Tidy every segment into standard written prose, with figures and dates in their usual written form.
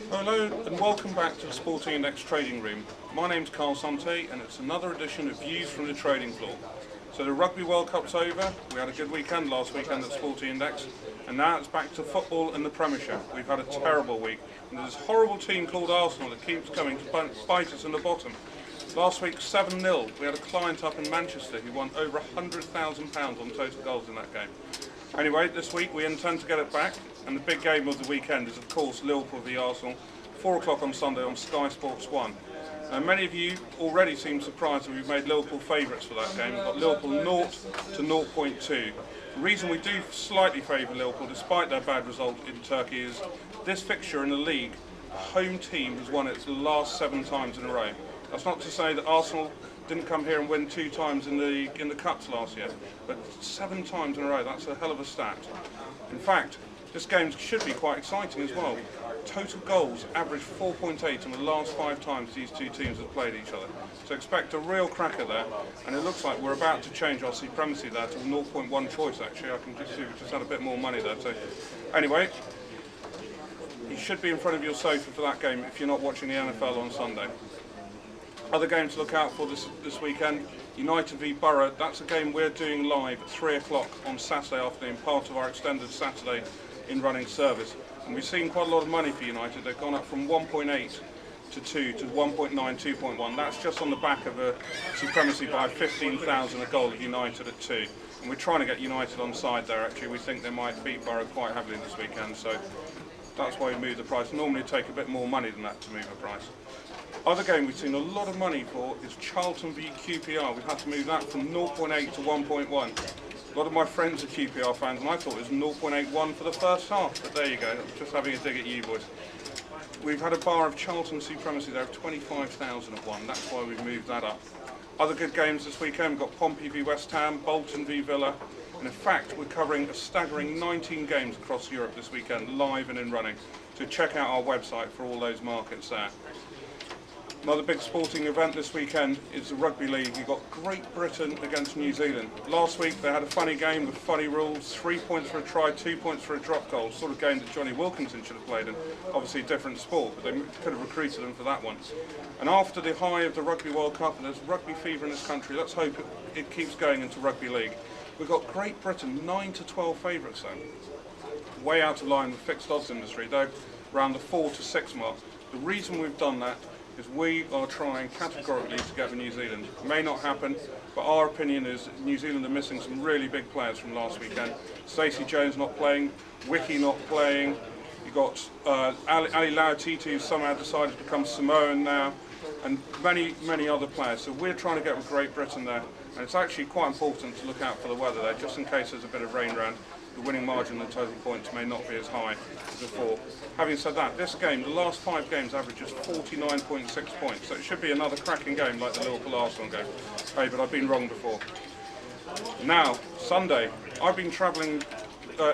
Hello and welcome back to the Sporting Index Trading Room. My name's Carl Sante and it's another edition of Views from the Trading Floor. So the Rugby World Cup's over, we had a good weekend last weekend at Sporting Index, and now it's back to football and the Premiership. We've had a terrible week, and there's this horrible team called Arsenal that keeps coming to bite us in the bottom. Last week 7-0, we had a client up in Manchester who won over £100,000 on total goals in that game. Anyway, this week we intend to get it back, and the big game of the weekend is of course Liverpool v Arsenal, 4 o'clock on Sunday on Sky Sports 1. Many of you already seem surprised that we've made Liverpool favourites for that game. We've got Liverpool 0 to 0.2. The reason we do slightly favour Liverpool despite their bad result in Turkey is this fixture in the league, the home team has won it the last 7 times in a row. That's not to say that Arsenal didn't come here and win 2 times in the Cups last year, but 7 times in a row, that's a hell of a stat. In fact, this game should be quite exciting as well. Total goals average 4.8 in the last 5 times these two teams have played each other. So expect a real cracker there, and it looks like we're about to change our supremacy there to 0.1 choice actually. I can just see we just had a bit more money there too. Anyway, you should be in front of your sofa for that game if you're not watching the NFL on Sunday. Other games to look out for this weekend, United v Borough. That's a game we're doing live at 3 o'clock on Saturday afternoon, part of our extended Saturday in running service. And we've seen quite a lot of money for United. They've gone up from 1.8 to 2 to 1.9, 2.1. That's just on the back of a supremacy by 15,000 a goal at United at 2. And we're trying to get United on side there actually. We think they might beat Borough quite heavily this weekend, so that's why we moved the price. Normally it'd take a bit more money than that to move the price. Other game we've seen a lot of money for is Charlton v QPR. We've had to move that from 0.8 to 1.1. A lot of my friends are QPR fans and I thought it was 0.81 for the first half, but there you go, just having a dig at you boys. We've had a bar of Charlton supremacy there of 25,000 at 1, that's why we've moved that up. Other good games this weekend, we've got Pompey v West Ham, Bolton v Villa, and in fact we're covering a staggering 19 games across Europe this weekend, live and in running. So check out our website for all those markets there. Another big sporting event this weekend is the Rugby League. You've got Great Britain against New Zealand. Last week they had a funny game with funny rules, 3 points for a try, 2 points for a drop goal, sort of game that Johnny Wilkinson should have played in. Obviously a different sport, but they could have recruited him for that one. And after the high of the Rugby World Cup and there's rugby fever in this country, let's hope it keeps going into Rugby League. We've got Great Britain 9 to 12 favourites though. Way out of line with fixed odds industry, they're around the 4 to 6 mark. The reason we've done that is we are trying categorically to get with New Zealand. It may not happen, but our opinion is New Zealand are missing some really big players from last weekend. Stacey Jones not playing, Wiki not playing, you've got Ali Lauititu who somehow decided to become Samoan now, and many other players. So we're trying to get with Great Britain there, and it's actually quite important to look out for the weather there, just in case there's a bit of rain around. The winning margin and total points may not be as high as before. Having said that, this game, the last 5 games averages 49.6 points, so it should be another cracking game like the Liverpool-Arsenal game. Hey, but I've been wrong before. Now, Sunday, I've been travelling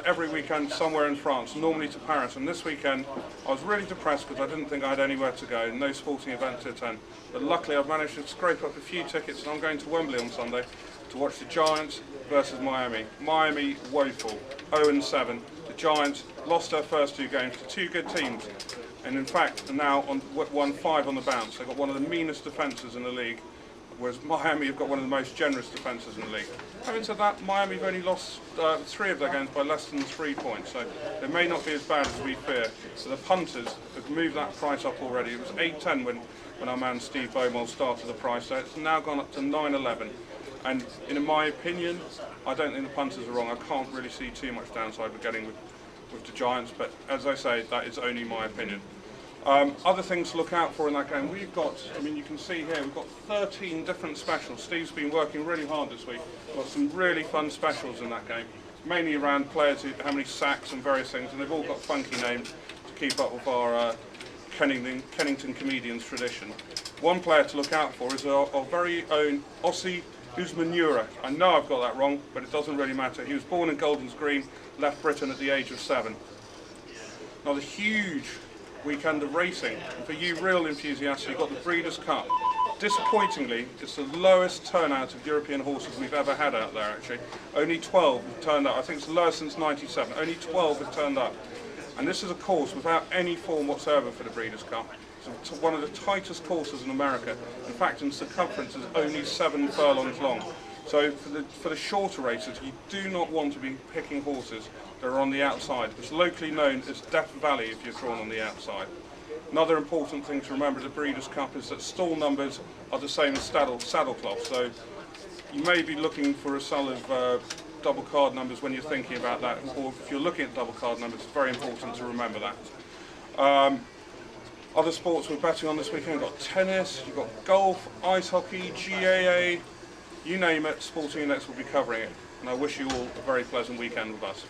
every weekend somewhere in France, normally to Paris, and this weekend I was really depressed because I didn't think I had anywhere to go, no sporting event to attend. But luckily I've managed to scrape up a few tickets and I'm going to Wembley on Sunday to watch the Giants versus Miami. Miami woeful, 0-7. The Giants lost their first 2 games to 2 good teams, and in fact are now won 5 on the bounce. They've got one of the meanest defences in the league, whereas Miami have got one of the most generous defences in the league. Having said that, Miami have only lost 3 of their games by less than 3 points, so they may not be as bad as we fear. So the punters have moved that price up already. It was 8.10 when our man Steve Beaumont started the price, so it's now gone up to 9.11. And in my opinion, I don't think the punters are wrong. I can't really see too much downside with getting with the Giants, but as I say, that is only my opinion. Other things to look out for in that game, we've got, I mean you can see here, we've got 13 different specials. Steve's been working really hard this week. We've got some really fun specials in that game, mainly around players, how many sacks and various things, and they've all got funky names to keep up with our Kennington comedians tradition. One player to look out for is our very own Ossie Usmanura. I know I've got that wrong, but it doesn't really matter. He was born in Golders Green, left Britain at the age of 7. Now the huge weekend of racing, and for you real enthusiasts, you've got the Breeders' Cup. Disappointingly, it's the lowest turnout of European horses we've ever had out there actually. Only 12 have turned up. I think it's the lowest since '97. Only 12 have turned up. And this is a course without any form whatsoever for the Breeders' Cup. It's one of the tightest courses in America. In fact, in circumference is only 7 furlongs long. So for the shorter races, you do not want to be picking horses that are on the outside. It's locally known as Death Valley if you're drawn on the outside. Another important thing to remember at the Breeders' Cup is that stall numbers are the same as saddle cloth. So you may be looking for a sell of double card numbers when you're thinking about that, or if you're looking at double card numbers, it's very important to remember that. Other sports we're betting on this weekend, you've got tennis, you've got golf, ice hockey, GAA, you name it, Sporting Index will be covering it. And I wish you all a very pleasant weekend with us.